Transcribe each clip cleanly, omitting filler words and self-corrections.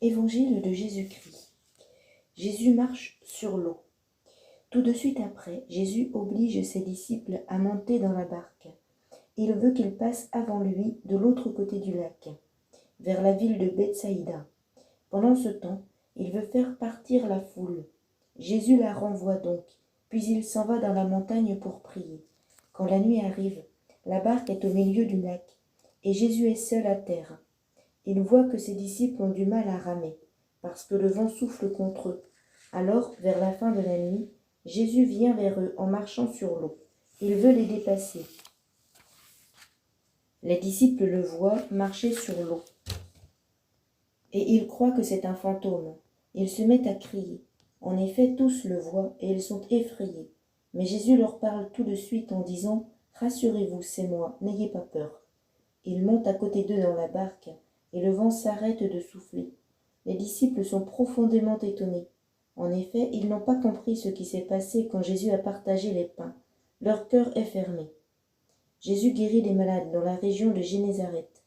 Évangile de Jésus-Christ. Jésus marche sur l'eau. Tout de suite après, Jésus oblige ses disciples à monter dans la barque. Il veut qu'ils passent avant lui de l'autre côté du lac, vers la ville de Bethsaïda. Pendant ce temps, il veut faire partir la foule. Jésus la renvoie donc, puis il s'en va dans la montagne pour prier. Quand la nuit arrive, la barque est au milieu du lac, et Jésus est seul à terre. Il voit que ses disciples ont du mal à ramer, parce que le vent souffle contre eux. Alors, vers la fin de la nuit, Jésus vient vers eux en marchant sur l'eau. Il veut les dépasser. Les disciples le voient marcher sur l'eau, et ils croient que c'est un fantôme. Ils se mettent à crier. En effet, tous le voient, et ils sont effrayés. Mais Jésus leur parle tout de suite en disant « Rassurez-vous, c'est moi, n'ayez pas peur ». Il monte à côté d'eux dans la barque, et le vent s'arrête de souffler. Les disciples sont profondément étonnés. En effet, ils n'ont pas compris ce qui s'est passé quand Jésus a partagé les pains. Leur cœur est fermé. Jésus guérit les malades dans la région de Génézareth.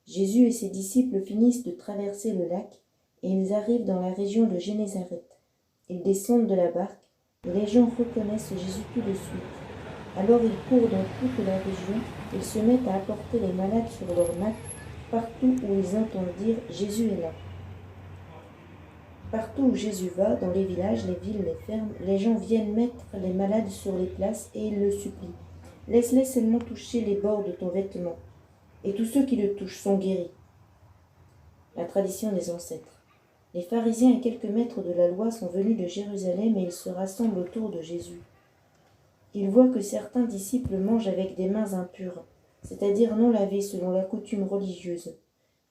Jésus et ses disciples finissent de traverser le lac, et ils arrivent dans la région de Génézareth. Ils descendent de la barque, et les gens reconnaissent Jésus tout de suite. Alors ils courent dans toute la région, ils se mettent à apporter les malades sur leurs nattes, partout où ils entendent dire « Jésus est là ». Partout où Jésus va, dans les villages, les villes, les fermes, les gens viennent mettre les malades sur les places et ils le supplient. « Laisse-les seulement toucher les bords de ton vêtement. » Et tous ceux qui le touchent sont guéris. La tradition des ancêtres. Les pharisiens et quelques maîtres de la loi sont venus de Jérusalem et ils se rassemblent autour de Jésus. Ils voient que certains disciples mangent avec des mains impures, c'est-à-dire non lavées selon la coutume religieuse.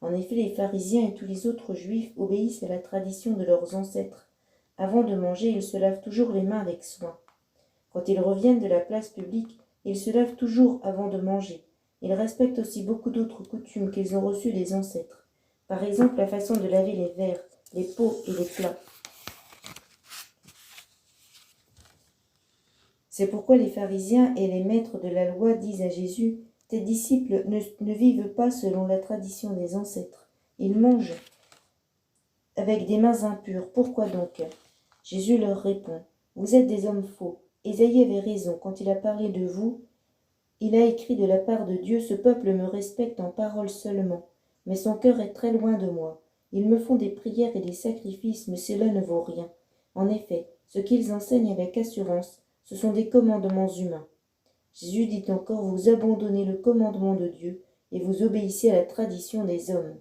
En effet, les pharisiens et tous les autres juifs obéissent à la tradition de leurs ancêtres. Avant de manger, ils se lavent toujours les mains avec soin. Quand ils reviennent de la place publique, ils se lavent toujours avant de manger. Ils respectent aussi beaucoup d'autres coutumes qu'ils ont reçues des ancêtres. Par exemple, la façon de laver les verres, les pots et les plats. C'est pourquoi les pharisiens et les maîtres de la loi disent à Jésus « Tes disciples ne vivent pas selon la tradition des ancêtres. Ils mangent avec des mains impures. Pourquoi donc ?» Jésus leur répond « Vous êtes des hommes faux. Ésaïe avait raison quand il a parlé de vous. Il a écrit de la part de Dieu « Ce peuple me respecte en parole seulement, mais son cœur est très loin de moi. Ils me font des prières et des sacrifices, mais cela ne vaut rien. En effet, ce qu'ils enseignent avec assurance, ce sont des commandements humains. » Jésus dit encore « Vous abandonnez le commandement de Dieu et vous obéissez à la tradition des hommes. »